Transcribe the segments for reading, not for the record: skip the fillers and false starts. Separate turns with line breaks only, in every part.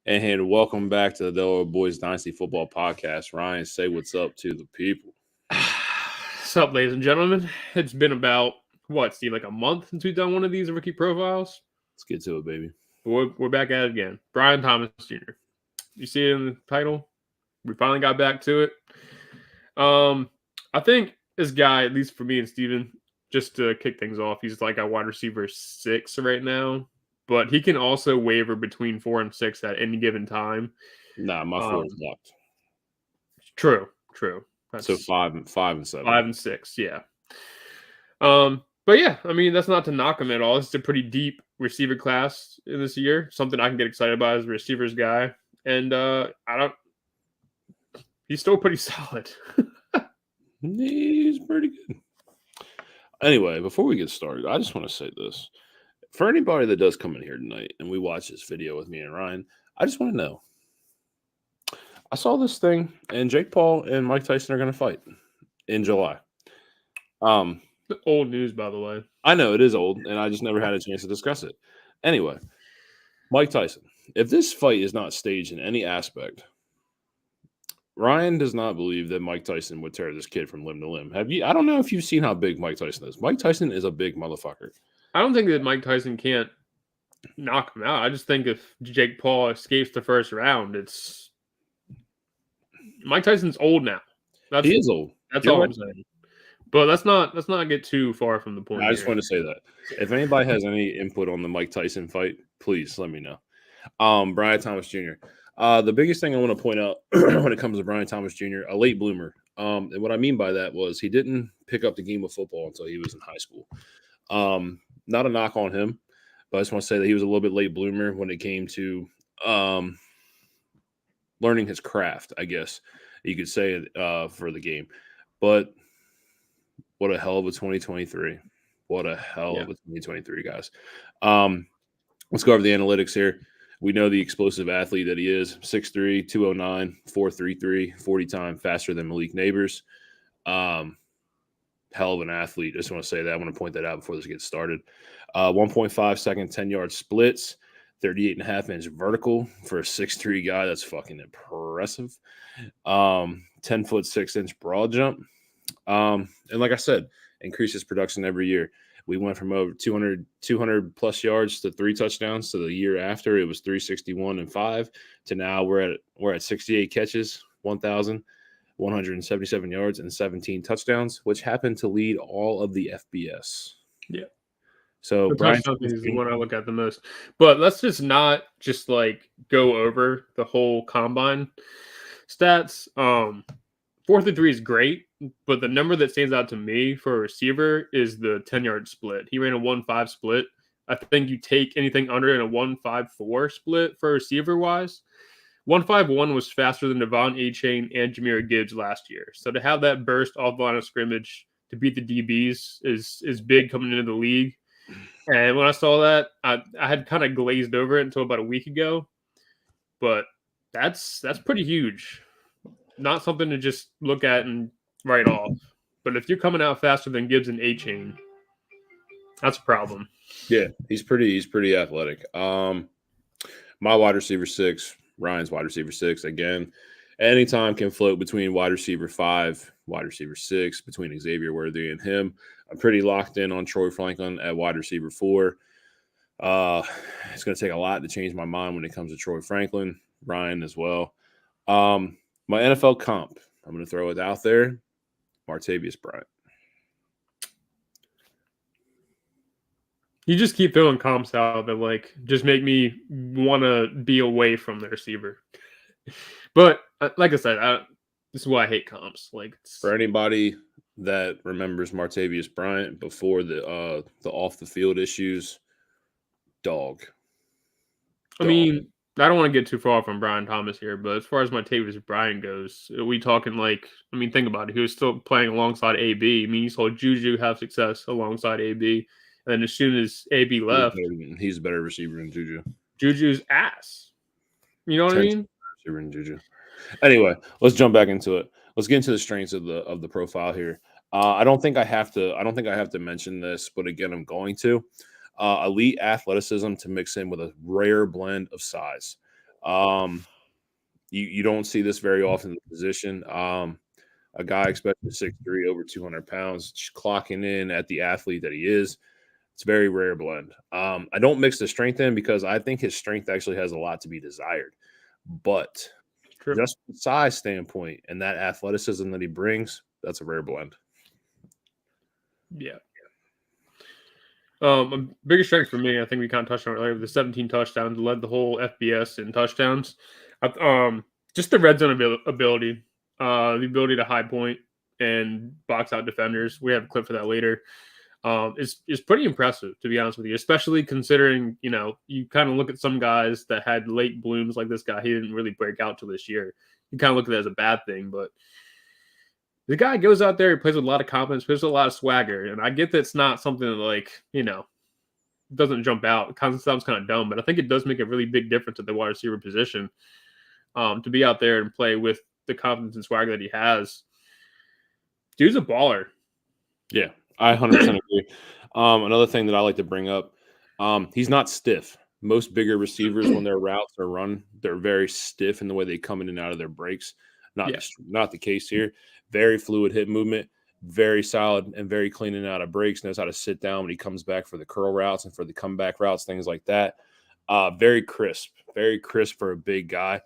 And welcome back to the Delaware Boys Dynasty Football Podcast. Ryan, say what's up to the people.
What's up, ladies and gentlemen? It's been about, Steve, like a month since we've done one of these rookie profiles.
Let's get to it, baby.
We're back at it again. Brian Thomas Jr. You see it in the title? We finally got back to it. I think this guy, at least for me and Steven, just to kick things off, he's like a wide receiver 6 right now. But he can also waver between 4 and 6 at any given time.
Nah, my 4 is locked.
True.
So 5 and 7.
5 and 6, yeah. But yeah, I mean, that's not to knock him at all. It's a pretty deep receiver class in this year. Something I can get excited about as a receivers guy. And he's still pretty solid.
He's pretty good. Anyway, before we get started, I just want to say this. For anybody that does come in here tonight and we watch this video with me and Ryan, I just want to know. I saw this thing, and Jake Paul and Mike Tyson are going to fight in July.
Old news, by the way.
I know it is old, and I just never had a chance to discuss it. Anyway, Mike Tyson. If this fight is not staged in any aspect, Ryan does not believe that Mike Tyson would tear this kid from limb to limb. Have you? I don't know if you've seen how big Mike Tyson is. Mike Tyson is a big motherfucker.
I don't think that Mike Tyson can't knock him out. I just think if Jake Paul escapes the first round, it's Mike Tyson's old now.
He is old.
That's all I'm saying. But let's not get too far from the point.
I just want to say that. If anybody has any input on the Mike Tyson fight, please let me know. Brian Thomas Jr. The biggest thing I want to point out when it comes to Brian Thomas Jr., a late bloomer. And what I mean by that was he didn't pick up the game of football until he was in high school. Not a knock on him, but I just want to say that he was a little bit late bloomer when it came to learning his craft, I guess you could say, for the game. But what a hell of a 2023. What a hell of a 2023, guys. Let's go over the analytics here. We know the explosive athlete that he is, 6'3", 209, 4.33, 40 time faster than Malik Nabers. Hell of an athlete. I just want to say that. I want to point that out before this gets started. 1.5 second 10-yard splits, 38.5-inch vertical for a 6'3" guy. That's fucking impressive. 10-foot 6-inch broad jump. And like I said, increases production every year. We went from over 200 plus yards to 3 touchdowns to the year after. It was 361 and 5 to now we're at 68 catches, 1,177 yards and 17 touchdowns, which happened to lead all of the FBS.
Yeah.
So
Brian is the one I look at the most. But let's just not just like go over the whole combine stats. 4.3 is great, but the number that stands out to me for a receiver is the 10-yard split. He ran a 1.5 split. I think you take anything under in a 1.54 split for receiver-wise. 1.51 was faster than Devon Achane and Jahmyr Gibbs last year. So to have that burst off the line of scrimmage to beat the DBs is big coming into the league. And when I saw that, I had kind of glazed over it until about a week ago. But that's pretty huge. Not something to just look at and write off. But if you're coming out faster than Gibbs and Achane, that's a problem.
Yeah, he's pretty athletic. My wide receiver 6, Ryan's wide receiver 6, again, anytime can float between wide receiver 5, wide receiver 6, between Xavier Worthy and him. I'm pretty locked in on Troy Franklin at wide receiver 4. It's going to take a lot to change my mind when it comes to Troy Franklin, Ryan as well. My NFL comp, I'm going to throw it out there, Martavius Bryant.
You just keep throwing comps out that like just make me want to be away from the receiver. But like I said, this is why I hate comps. Like
for anybody that remembers Martavius Bryant before the off the field issues, dog.
I mean, I don't want to get too far from Brian Thomas here, but as far as Martavius Bryant goes, are we talking like, I mean, think about it. He was still playing alongside AB. I mean, you saw Juju have success alongside AB. And then as soon as AB left,
he's a better receiver than Juju.
Juju's ass. You know what I mean?
Receiver than Juju. Anyway, let's jump back into it. Let's get into the strengths of the profile here. I don't think I have to mention this, but again, I'm going to. Elite athleticism to mix in with a rare blend of size. You don't see this very often in the position. A guy especially 6'3", over 200 pounds, clocking in at the athlete that he is. It's a very rare blend. I don't mix the strength in because I think his strength actually has a lot to be desired. But
True.
just from size standpoint and that athleticism that he brings, that's a rare blend.
Yeah. Biggest strength for me, I think we kind of touched on it earlier, the 17 touchdowns, led the whole FBS in touchdowns. Just the red zone ability, the ability to high point and box out defenders. We have a clip for that later. Is pretty impressive, to be honest with you, especially considering, you kind of look at some guys that had late blooms like this guy. He didn't really break out till this year. You kind of look at it as a bad thing, but the guy goes out there, he plays with a lot of confidence, plays with a lot of swagger. And I get that it's not something that, doesn't jump out. It kind of sounds kind of dumb, but I think it does make a really big difference at the wide receiver position, to be out there and play with the confidence and swagger that he has. Dude's a baller.
Yeah, I 100% agree. Another thing that I like to bring up, he's not stiff. Most bigger receivers, when their routes are run, they're very stiff in the way they come in and out of their breaks. Not the case here. Very fluid hip movement, very solid and very clean and out of breaks. Knows how to sit down when he comes back for the curl routes and for the comeback routes, things like that. Very crisp for a big guy.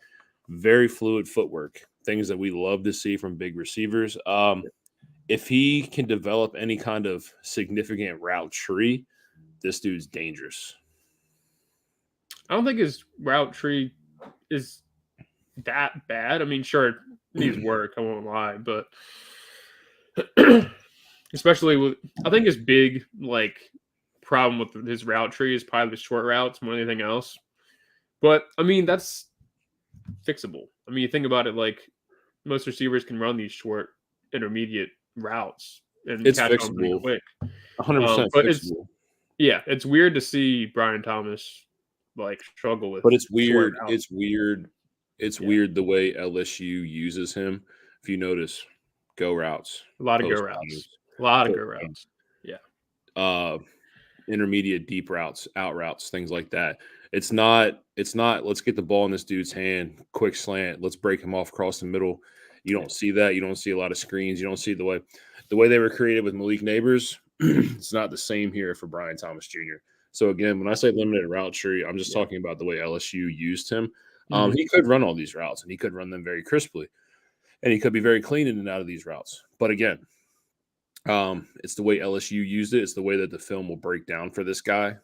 Very fluid footwork, things that we love to see from big receivers. If he can develop any kind of significant route tree, this dude's dangerous.
I don't think his route tree is that bad. I mean, sure, it needs work, I won't lie, but especially with, I think his big problem with his route tree is probably the short routes more than anything else. But I mean, that's fixable. I mean, you think about it, most receivers can run these short, intermediate routes and
it's
catch on pretty
fixable.
quick.
100%
but
fixable.
It's weird to see Brian Thomas struggle with.
But it's weird. It's weird the way LSU uses him. If you notice, go routes.
A lot of go routes. Yeah.
Intermediate deep routes, out routes, things like that. It's not let's get the ball in this dude's hand, quick slant, let's break him off across the middle. You don't see that. You don't see a lot of screens. You don't see the way they were created with Malik Nabers. It's not the same here for Brian Thomas Jr. So again, when I say limited route tree, I'm just talking about the way LSU used him. He could run all these routes, and he could run them very crisply, and he could be very clean in and out of these routes. But again, it's the way LSU used it. It's the way that the film will break down for this guy.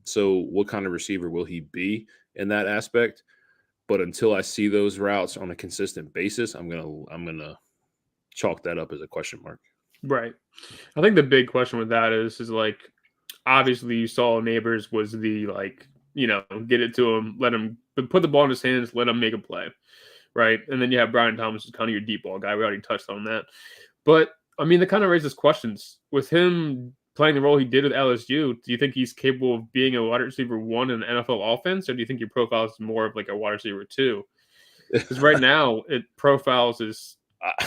So what kind of receiver will he be in that aspect? But until I see those routes on a consistent basis, I'm gonna chalk that up as a question mark.
Right. I think the big question with that is obviously you saw Nabers was the get it to him, let him put the ball in his hands, let him make a play. Right. And then you have Brian Thomas, who's kind of your deep ball guy. We already touched on that. But I mean, that kind of raises questions with him playing the role he did with LSU. Do you think he's capable of being a wide receiver 1 in the NFL offense, or do you think your profile is more of a wide receiver 2? Because right now it profiles as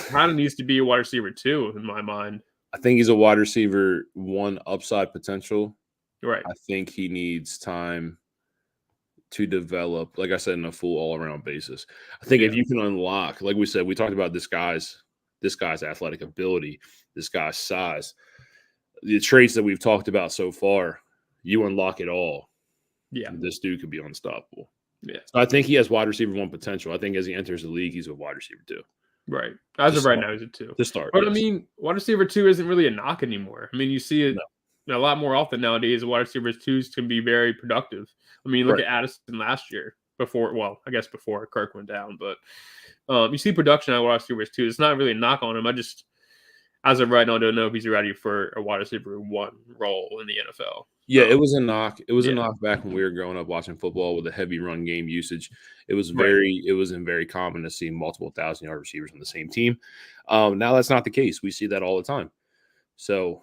kind of needs to be a wide receiver 2 in my mind.
I think he's a wide receiver 1 upside potential.
Right.
I think he needs time to develop, like I said, in a full all-around basis. I think if you can unlock, like we said, we talked about this guy's athletic ability, this guy's size, the traits that we've talked about so far, you unlock it all.
Yeah.
This dude could be unstoppable.
Yeah.
So I think he has wide receiver 1 potential. I think as he enters the league, he's a wide receiver 2.
Right. As of right now, he's a 2.
To start.
But I mean, wide receiver 2 isn't really a knock anymore. I mean, you see it a lot more often nowadays. Wide receiver 2s can be very productive. I mean, look at Addison last year before Kirk went down. But you see production out of wide receivers 2. It's not really a knock on him. I just, as of right now, don't know if he's ready for a wide receiver 1 role in the NFL.
Yeah, it was a knock. It was a knock back when we were growing up watching football with a heavy run game usage. It wasn't very common to see multiple 1,000-yard receivers on the same team. Now that's not the case. We see that all the time. So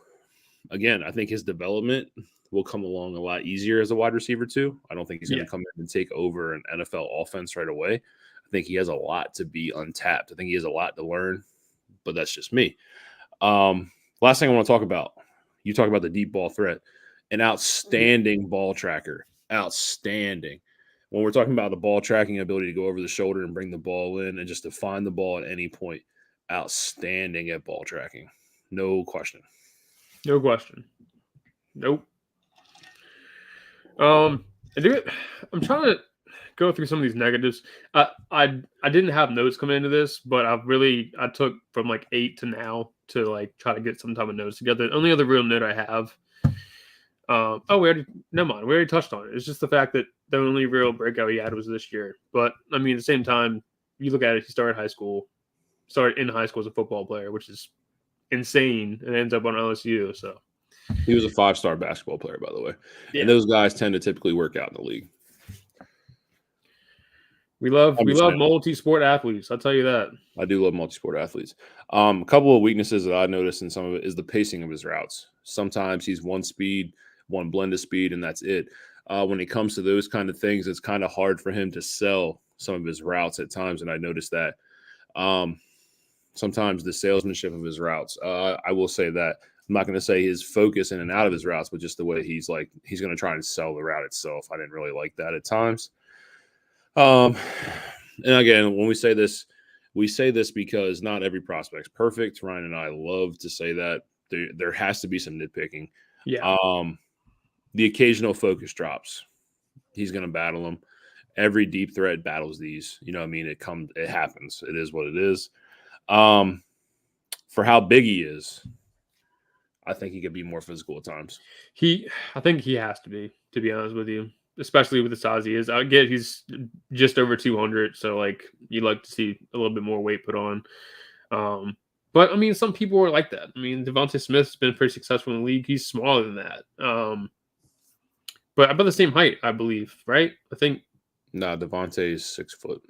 again, I think his development will come along a lot easier as a wide receiver 2. I don't think he's going to come in and take over an NFL offense right away. I think he has a lot to be untapped. I think he has a lot to learn, but that's just me. Last thing I want to talk about, you talk about the deep ball threat, an outstanding ball tracker, outstanding. when we're talking about the ball tracking ability to go over the shoulder and bring the ball in and just to find the ball at any point, outstanding at ball tracking. No question.
No question. Nope. Dude, I'm trying to go through some of these negatives. I didn't have notes coming into this, but I took from like 8 to now to like try to get some type of notes together. The only other real note I have, never mind. We already touched on it. It's just the fact that the only real breakout he had was this year. But I mean, at the same time, you look at it, he started in high school as a football player, which is insane, and ends up on LSU. So
he was a 5-star basketball player, by the way.
Yeah.
And those guys tend to typically work out in the league.
We love multi-sport athletes. I'll tell you that.
I do love multi-sport athletes. A couple of weaknesses that I noticed in some of it is the pacing of his routes. Sometimes he's one blend of speed, and that's it. When it comes to those kind of things, it's kind of hard for him to sell some of his routes at times, and I noticed that. Sometimes the salesmanship of his routes. I will say that. I'm not going to say his focus in and out of his routes, but just the way he's going to try and sell the route itself. I didn't really like that at times. And again, when we say this because not every prospect's perfect. Ryan and I love to say that. There has to be some nitpicking.
Yeah.
The occasional focus drops. He's going to battle them. Every deep threat battles these. You know what I mean? It happens. It is what it is. For how big he is, I think he could be more physical at times.
I think he has to be honest with you, especially with the size he is. I get he's just over 200, so like you'd like to see a little bit more weight put on. But I mean, some people are like that. I mean, Devontae Smith's been pretty successful in the league. He's smaller than that. But about the same height, I believe, right? I think.
No, Devontae is 6 foot.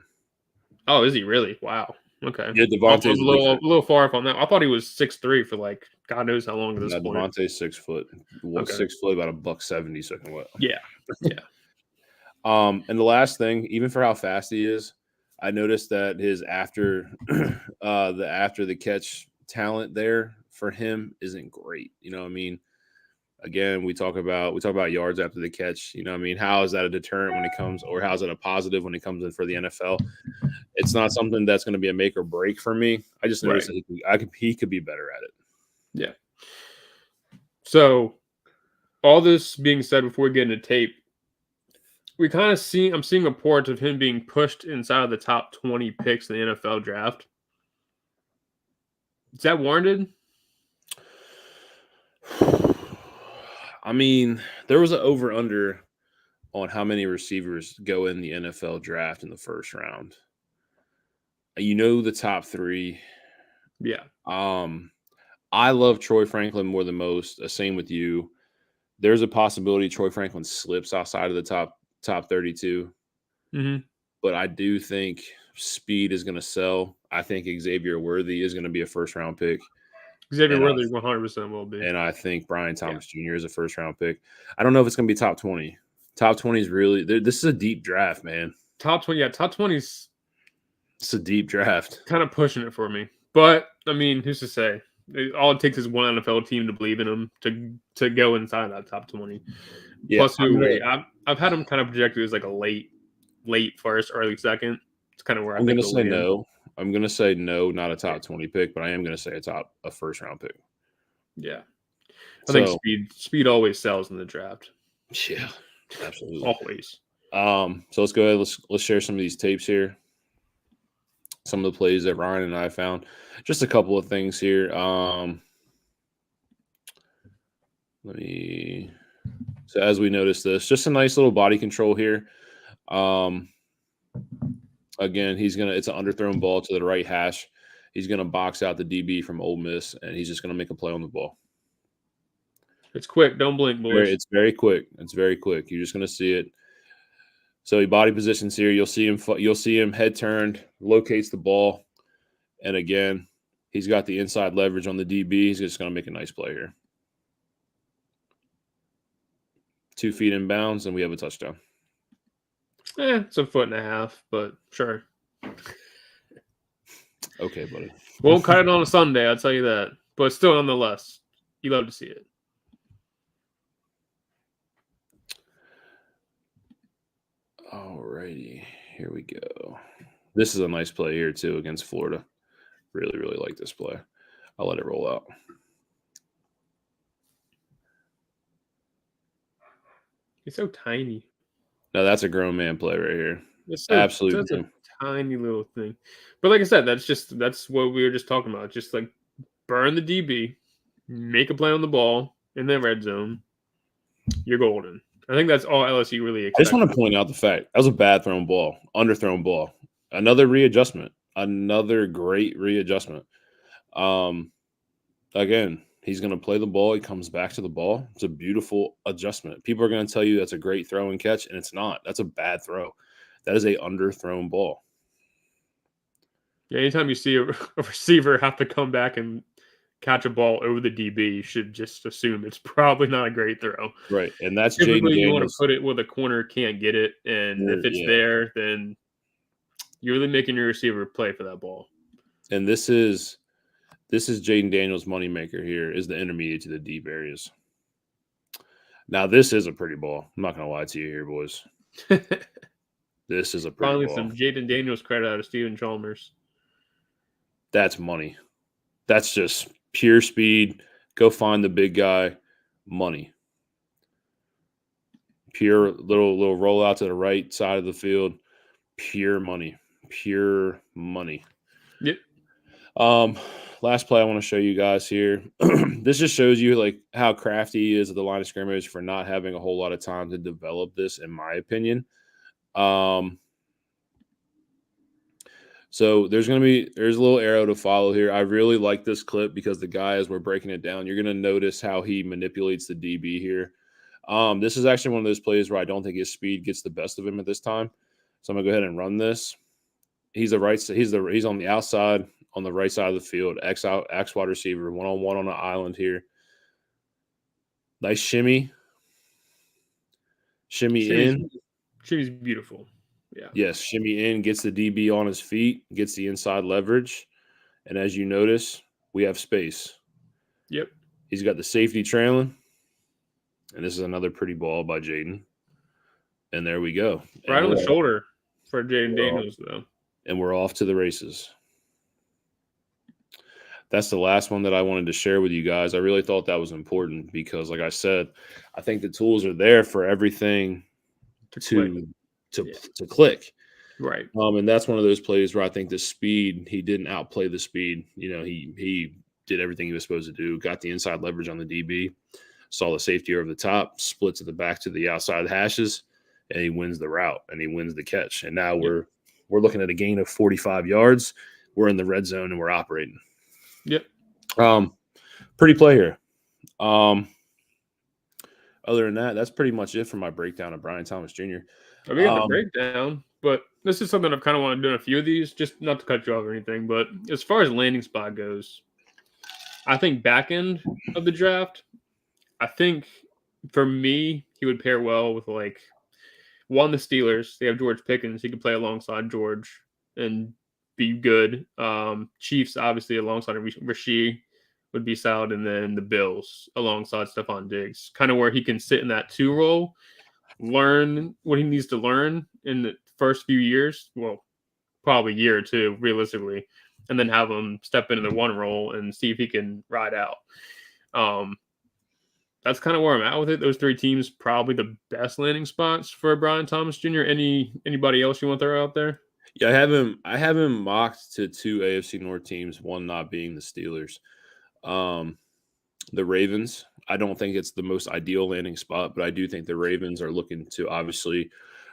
Oh, is he really? Wow. Okay.
Yeah, Devontae's
a little far off on that. I thought he was 6'3" for like God knows how long at this point.
Devontae's 6 foot.
Okay.
6 foot, about $170 second what?
Yeah. Yeah.
And the last thing, even for how fast he is, I noticed that his after the catch talent there for him isn't great. You know what I mean? Again, we talk about yards after the catch. You know what I mean? How is that a deterrent when it comes, or how is it a positive when it comes in for the NFL? It's not something that's going to be a make or break for me. I just noticed that he could be better at it.
Yeah. So, all this being said, before we get into tape, I'm seeing reports of him being pushed inside of the top 20 picks in the NFL draft. Is that warranted?
I mean, there was an over-under on how many receivers go in the NFL draft in the first round. You know the top 3.
Yeah.
I love Troy Franklin more than most. Same with you. There's a possibility Troy Franklin slips outside of the top 32.
Mm-hmm.
But I do think speed is going to sell. I think Xavier Worthy is going to be a first-round pick.
Xavier Worthy 100% will be.
And I think Brian Thomas Jr. is a first-round pick. I don't know if it's going to be top 20. Top 20 is really – this is a deep draft, man.
Top 20 – top 20's –
it's a deep draft.
Kind of pushing it for me. But, I mean, who's to say? All it takes is one NFL team to believe in him to go inside that top 20.
Yeah,
Plus, I've had him kind of projected as like a late first, early second. It's kind of where
I'm going to say no. I'm going to say no, not a top 20 pick, but I am going to say a first-round pick.
Yeah. I think speed always sells in the draft.
Yeah, absolutely.
Always.
So let's go ahead. Let's share some of these tapes here. Some of the plays that Ryan and I found. Just a couple of things here. So as we notice this, just a nice little body control here. Again, it's an underthrown ball to the right hash. He's going to box out the DB from Ole Miss, and he's just going to make a play on the ball.
It's quick. Don't blink, boys.
It's very quick. It's very quick. You're just going to see it. So he body positions here. You'll see him head turned, locates the ball, and again, he's got the inside leverage on the DB. He's just going to make a nice play here. 2 feet in bounds, and we have a touchdown.
It's a foot and a half, but sure.
Okay, buddy.
Won't cut it on a Sunday, I'll tell you that. But still, nonetheless, you love to see it.
Alrighty, here we go. This is a nice play here too against Florida. Really, really like this play. I'll let it roll out.
He's so tiny.
No, that's a grown man play right here.
That's
Absolutely.
a tiny little thing. But like I said, that's what we were just talking about. Just like burn the DB, make a play on the ball in the red zone. You're golden. I think that's all LSU really expects.
I just want to point out the fact that was a bad thrown ball, underthrown ball. Another readjustment. Another great readjustment. Again, he's going to play the ball. He comes back to the ball. It's a beautiful adjustment. People are going to tell you that's a great throw and catch, and it's not. That's a bad throw. That is a underthrown ball.
Yeah, anytime you see a receiver have to come back and catch a ball over the DB, you should just assume it's probably not a great throw.
Right, and that's
typically
Jaden
you want to
Daniels.
put it where the corner can't get it, and if it's there, then you're really making your receiver play for that ball.
And this is Jaden Daniels' moneymaker here, is the intermediate to the deep areas. Now, this is a pretty ball. I'm not going to lie to you here, boys. This is a pretty
Finally,
ball.
some Jaden Daniels credit out of Steven Chalmers.
That's money. That's just pure speed. Go find the big guy. Money. Pure little rollout to the right side of the field. Pure money. Pure money.
Yep.
Last play I want to show you guys here. This just shows you like how crafty he is at the line of scrimmage for not having a whole lot of time to develop this, in my opinion. So there's a little arrow to follow here. I really like this clip because the guy, as we're breaking it down, you're going to notice how he manipulates the DB here. This is actually one of those plays where I don't think his speed gets the best of him at this time. So I'm gonna go ahead and run this. He's on the outside on the right side of the field. X wide receiver, 1-on-1 on the island here. Nice shimmy. Shimmy in.
Shimmy's beautiful. Yeah.
Yes, shimmy in, gets the DB on his feet, gets the inside leverage. And as you notice, we have space.
Yep.
He's got the safety trailing. And this is another pretty ball by Jaden. And there we go.
Right on the shoulder for Jaden Daniels, though.
And we're off to the races. That's the last one that I wanted to share with you guys. I really thought that was important because, like I said, I think the tools are there for everything to click.
Right.
And that's one of those plays where I think the speed, he didn't outplay the speed. You know, he did everything he was supposed to do, got the inside leverage on the DB, saw the safety over the top, splits at the back to the outside hashes, and he wins the route and he wins the catch. And now we're looking at a gain of 45 yards. We're in the red zone and we're operating.
Yep.
Pretty play here. Other than that, that's pretty much it for my breakdown of Brian Thomas Jr.
We got the breakdown, but this is something I've kind of wanted to do in a few of these, just not to cut you off or anything. But as far as landing spot goes, I think back end of the draft, I think for me, he would pair well with the Steelers. They have George Pickens. He could play alongside George and be good. Chiefs, obviously, alongside Rasheed would be solid. And then the Bills alongside Stephon Diggs, kind of where he can sit in that 2 role, learn what he needs to learn in the first few years. Well, probably a year or two, realistically, and then have him step into the 1 role and see if he can ride out. That's kind of where I'm at with it. Those 3 teams, probably the best landing spots for Brian Thomas Jr. Anybody else you want to throw out there?
Yeah, I have him mocked to 2 AFC North teams, one not being the Steelers. The Ravens, I don't think it's the most ideal landing spot, but I do think the Ravens are looking to obviously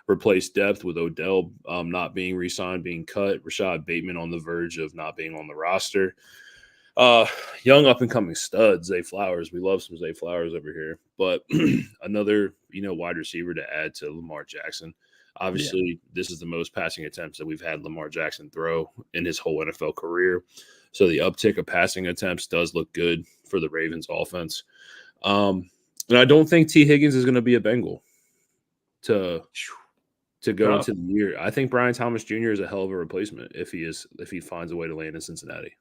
replace depth with Odell not being re-signed, being cut, Rashad Bateman on the verge of not being on the roster. Young up-and-coming stud, Zay Flowers. We love some Zay Flowers over here. But another, wide receiver to add to Lamar Jackson. Obviously, This is the most passing attempts that we've had Lamar Jackson throw in his whole NFL career. So the uptick of passing attempts does look good for the Ravens offense. And I don't think T. Higgins is going to be a Bengal to go into the year. I think Brian Thomas Jr. is a hell of a replacement if he finds a way to land in Cincinnati.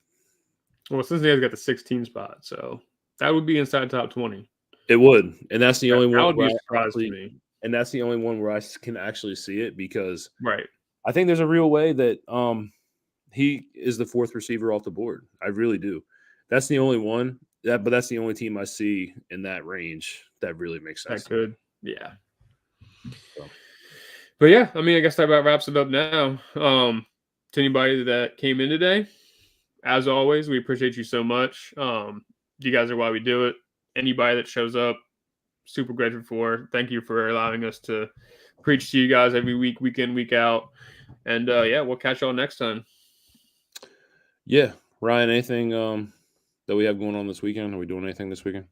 Well, Cincinnati's got the 16 spot, so that would be inside top 20.
It would, and that's the only one.
That would be a surprise to me.
and that's the only one where I can actually see it because
Right.
I think there's a real way that he is the fourth receiver off the board. I really do. That's the only one. But that's the only team I see in that range that really makes sense.
That could. Yeah.
So.
But yeah, I mean, I guess that about wraps it up now. To anybody that came in today, as always, we appreciate you so much. You guys are why we do it. Anybody that shows up, super grateful for. Thank you for allowing us to preach to you guys every week, week in, week out. And yeah, we'll catch y'all next time.
Yeah. Ryan, anything that we have going on this weekend? Are we doing anything this weekend?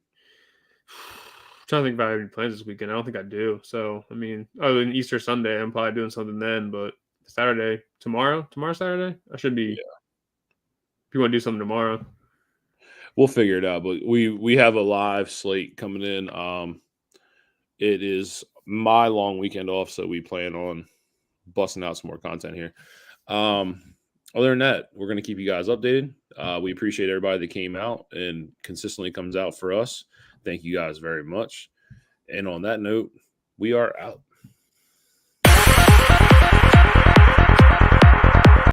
I'm trying to think about any plans this weekend. I don't think I do. So, I mean, other than Easter Sunday, I'm probably doing something then. But Saturday, tomorrow Saturday, I should be.
Yeah.
If you want to do something tomorrow,
we'll figure it out. But we have a live slate coming in. It is my long weekend off, so we plan on busting out some more content here. Other than that, we're going to keep you guys updated. We appreciate everybody that came out and consistently comes out for us. Thank you guys very much. And on that note, we are out.